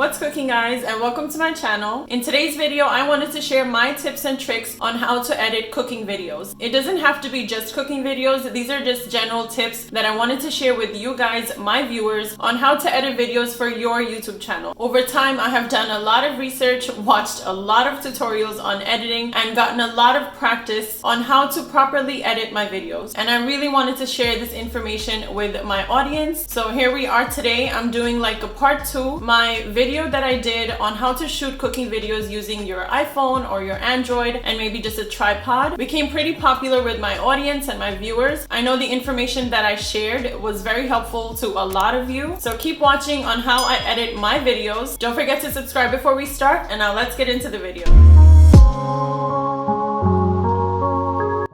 What's cooking, guys, and welcome to my channel. In today's video, I wanted to share my tips and tricks on how to edit cooking videos. It doesn't have to be just cooking videos. These are just general tips that I wanted to share with you guys, my viewers, on how to edit videos for your YouTube channel. Over time, I have done a lot of research, watched a lot of tutorials on editing, and gotten a lot of practice on how to properly edit my videos. And I really wanted to share this information with my audience. So here we are today. I'm doing like a part 2. My video that I did on how to shoot cooking videos using your iPhone or your Android and maybe just a tripod became pretty popular with my audience and my viewers. I know the information that I shared was very helpful to a lot of you. So keep watching on how I edit my videos. Don't forget to subscribe before we start, and now let's get into the video.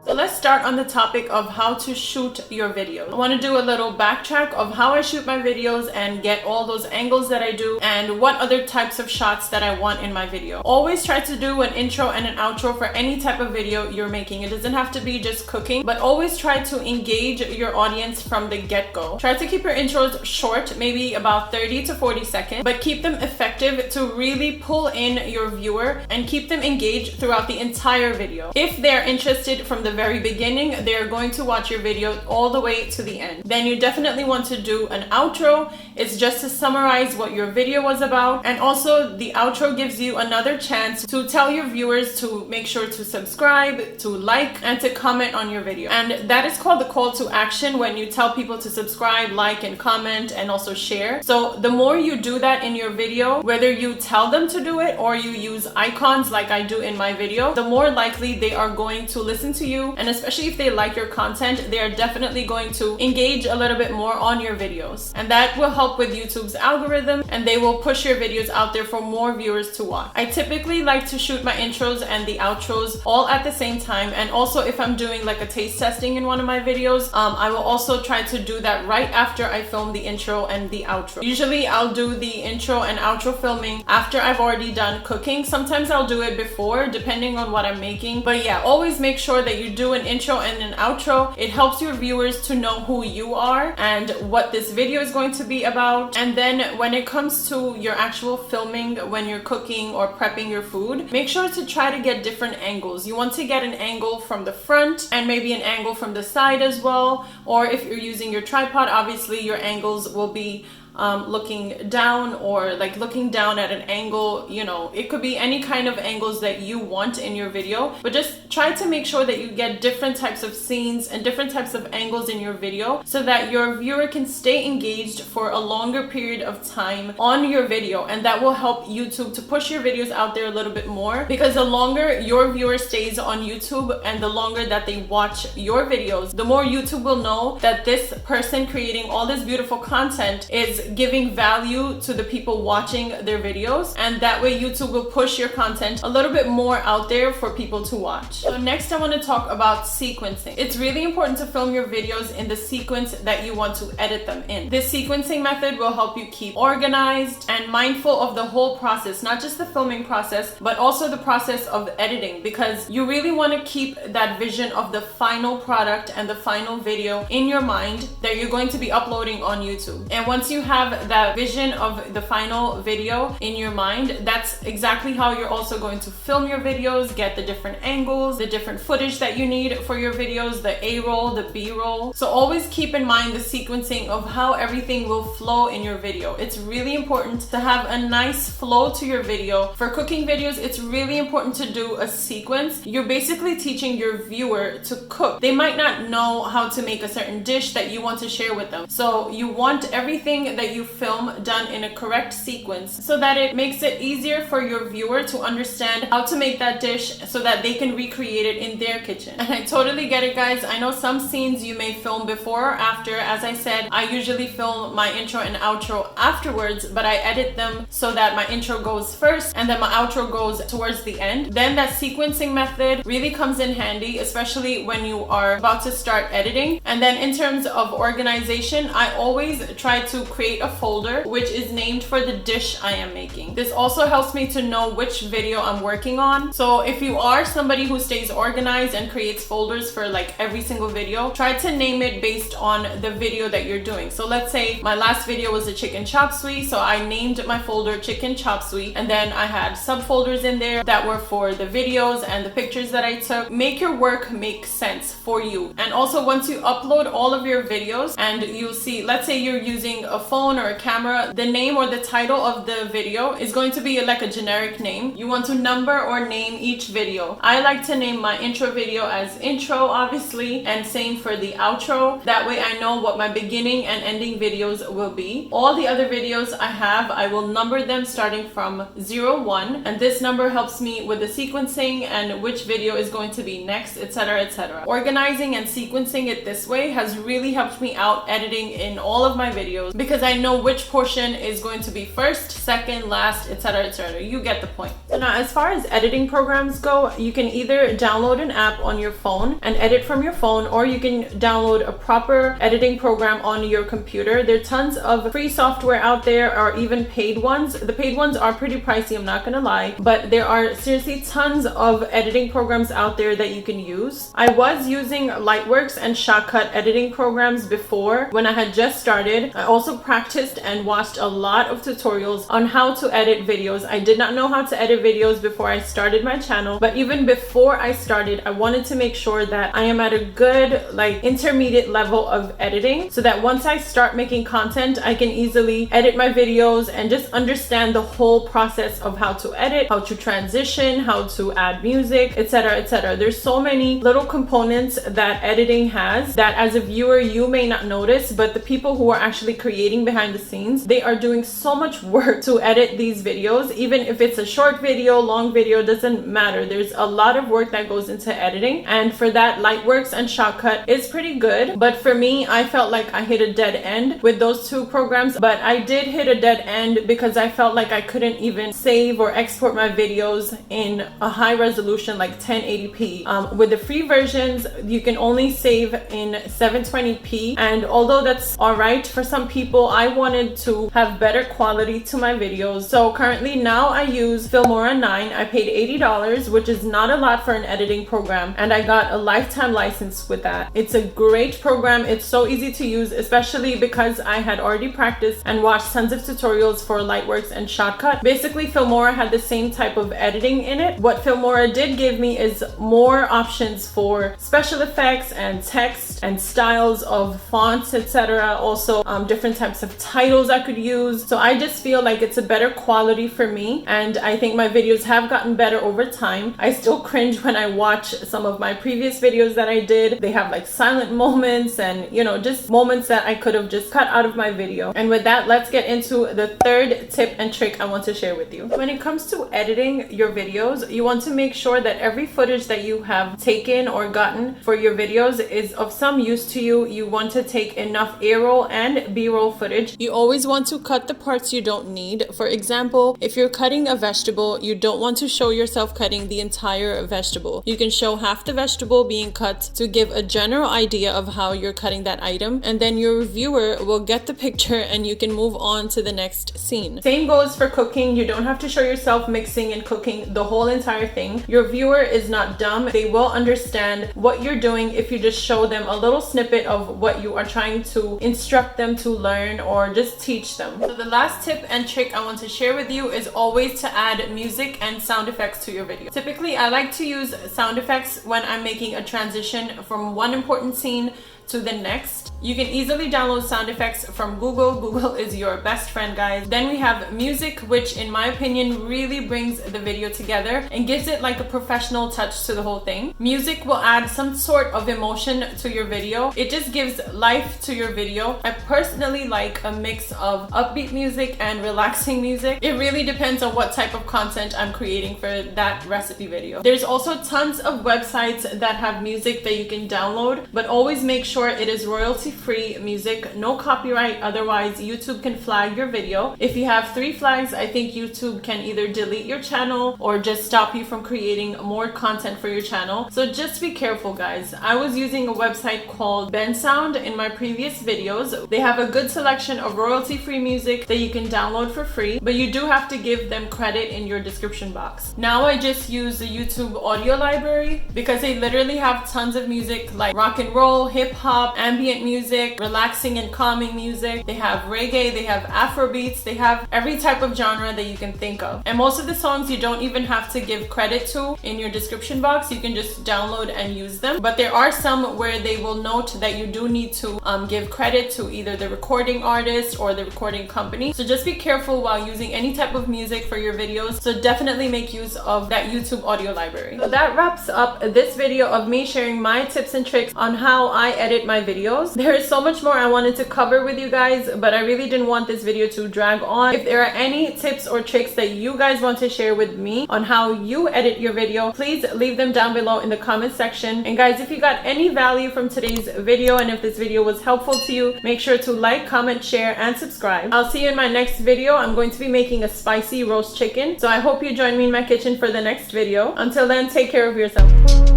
Let's start on the topic of how to shoot your videos. I want to do a little backtrack of how I shoot my videos and get all those angles that I do and what other types of shots that I want in my video. Always try to do an intro and an outro for any type of video you're making. It doesn't have to be just cooking, but always try to engage your audience from the get-go. Try to keep your intros short, maybe about 30 to 40 seconds, but keep them effective to really pull in your viewer and keep them engaged throughout the entire video. If they're interested from the very beginning, they're going to watch your video all the way to the end. Then you definitely want to do an outro. It's just to summarize what your video was about, and also the outro gives you another chance to tell your viewers to make sure to subscribe, to like, and to comment on your video. And that is called the call to action, when you tell people to subscribe, like, and comment, and also share. So the more you do that in your video, whether you tell them to do it or you use icons like I do in my video, the more likely they are going to listen to you. And especially if they like your content, they are definitely going to engage a little bit more on your videos. And that will help with YouTube's algorithm, and they will push your videos out there for more viewers to watch. I typically like to shoot my intros and the outros all at the same time. And also if I'm doing like a taste testing in one of my videos, I will also try to do that right after I film the intro and the outro. Usually I'll do the intro and outro filming after I've already done cooking. Sometimes I'll do it before, depending on what I'm making. But yeah, always make sure that you do an intro and an outro. It helps your viewers to know who you are and what this video is going to be about. And then when it comes to your actual filming, when you're cooking or prepping your food, make sure to try to get different angles. You want to get an angle from the front and maybe an angle from the side as well. Or if you're using your tripod, obviously your angles will be looking down, or like looking down at an angle. You know, it could be any kind of angles that you want in your video, but just try to make sure that you get different types of scenes and different types of angles in your video so that your viewer can stay engaged for a longer period of time on your video. And that will help YouTube to push your videos out there a little bit more, because the longer your viewer stays on YouTube and the longer that they watch your videos, the more YouTube will know that this person creating all this beautiful content is giving value to the people watching their videos, and that way YouTube will push your content a little bit more out there for people to watch. So next I want to talk about sequencing. It's really important to film your videos in the sequence that you want to edit them in. This sequencing method will help you keep organized and mindful of the whole process, not just the filming process, but also the process of editing, because you really want to keep that vision of the final product and the final video in your mind that you're going to be uploading on YouTube. And once you have that vision of the final video in your mind, that's exactly how you're also going to film your videos, get the different angles, the different footage that you need for your videos, the A-roll, the B-roll. So always keep in mind the sequencing of how everything will flow in your video. It's really important to have a nice flow to your video. For cooking videos, it's really important to do a sequence. You're basically teaching your viewer to cook. They might not know how to make a certain dish that you want to share with them. So you want everything that you film done in a correct sequence so that it makes it easier for your viewer to understand how to make that dish so that they can recreate it in their kitchen. And I totally get it, guys. I know some scenes you may film before or after. As I said, I usually film my intro and outro afterwards, but I edit them so that my intro goes first and then my outro goes towards the end. Then that sequencing method really comes in handy, especially when you are about to start editing. And then in terms of organization, I always try to create create a folder which is named for the dish I am making. This also helps me to know which video I'm working on. So if you are somebody who stays organized and creates folders for like every single video, try to name it based on the video that you're doing. So let's say my last video was a chicken chop suey, so I named my folder chicken chop suey, and then I had subfolders in there that were for the videos and the pictures that I took. Make your work make sense for you. And also, once you upload all of your videos and you'll see, let's say you're using a phone or a camera, the name or the title of the video is going to be like a generic name. You want to number or name each video. I like to name my intro video as intro, obviously, and same for the outro. That way I know what my beginning and ending videos will be. All the other videos I have, I will number them starting from 0, 1, and this number helps me with the sequencing and which video is going to be next, etc., etc. Organizing and sequencing it this way has really helped me out editing in all of my videos, because I know which portion is going to be first, second, last, etc., etc. You get the point. So now, as far as editing programs go, you can either download an app on your phone and edit from your phone, or you can download a proper editing program on your computer. There are tons of free software out there, or even paid ones. The paid ones are pretty pricey, I'm not gonna lie, but there are seriously tons of editing programs out there that you can use. I was using Lightworks and Shotcut editing programs before when I had just started. I also practiced and watched a lot of tutorials on how to edit videos. I did not know how to edit videos before I started my channel, but even before I started, I wanted to make sure that I am at a good, like, intermediate level of editing, so that once I start making content, I can easily edit my videos and just understand the whole process of how to edit, how to transition, how to add music, etc., etc. There's so many little components that editing has that as a viewer you may not notice, but the people who are actually creating behind the scenes, they are doing so much work to edit these videos. Even if it's a short video, long video, doesn't matter. There's a lot of work that goes into editing, and for that, Lightworks and Shotcut is pretty good. But for me, I felt like I hit a dead end with those two programs. But I did hit a dead end because I felt like I couldn't even save or export my videos in a high resolution like 1080p. With the free versions, you can only save in 720p, and although that's alright for some people, I wanted to have better quality to my videos. So currently now I use Filmora 9. I paid $80, which is not a lot for an editing program, and I got a lifetime license with that. It's a great program. It's so easy to use, especially because I had already practiced and watched tons of tutorials for Lightworks and Shotcut. Basically, Filmora had the same type of editing in it. What Filmora did give me is more options for special effects and text and styles of fonts, etc. Also, different types of titles I could use. So I just feel like it's a better quality for me, and I think my videos have gotten better over time. I still cringe when I watch some of my previous videos that I did. They have like silent moments and, you know, just moments that I could have just cut out of my video. And with that, let's get into the third tip and trick I want to share with you. When it comes to editing your videos, you want to make sure that every footage that you have taken or gotten for your videos is of some use to you. You want to take enough A-roll and B-roll footage. You always want to cut the parts you don't need. For example, if you're cutting a vegetable, you don't want to show yourself cutting the entire vegetable. You can show half the vegetable being cut to give a general idea of how you're cutting that item, and then your viewer will get the picture and you can move on to the next scene. Same goes for cooking. You don't have to show yourself mixing and cooking the whole entire thing. Your viewer is not dumb. They will understand what you're doing if you just show them a little snippet of what you are trying to instruct them to learn or just teach them. So the last tip and trick I want to share with you is always to add music and sound effects to your video. Typically, I like to use sound effects when I'm making a transition from one important scene to the next. You can easily download sound effects from Google. Google is your best friend, guys. Then we have music, which in my opinion really brings the video together and gives it like a professional touch to the whole thing. Music will add some sort of emotion to your video. It just gives life to your video. I personally like a mix of upbeat music and relaxing music. It really depends on what type of content I'm creating for that recipe video. There's also tons of websites that have music that you can download, but always make sure sure it is royalty-free music, no copyright, otherwise YouTube can flag your video. If you have 3 flags, I think YouTube can either delete your channel or just stop you from creating more content for your channel. So just be careful, guys. I was using a website called Bensound in my previous videos. They have a good selection of royalty-free music that you can download for free, but you do have to give them credit in your description box. Now I just use the YouTube audio library because they literally have tons of music like rock and roll, hip hop, ambient music, relaxing and calming music. They have reggae, they have Afro beats, they have every type of genre that you can think of. And most of the songs you don't even have to give credit to in your description box. You can just download and use them. But there are some where they will note that you do need to give credit to either the recording artist or the recording company. So just be careful while using any type of music for your videos. So definitely make use of that YouTube audio library. So that wraps up this video of me sharing my tips and tricks on how I edit my videos. There is so much more I wanted to cover with you guys, but I really didn't want this video to drag on. If there are any tips or tricks that you guys want to share with me on how you edit your video, please leave them down below in the comment section. And guys, if you got any value from today's video and if this video was helpful to you, make sure to like, comment, share, and subscribe. I'll see you in my next video. I'm going to be making a spicy roast chicken, so I hope you join me in my kitchen for the next video. Until then, take care of yourself.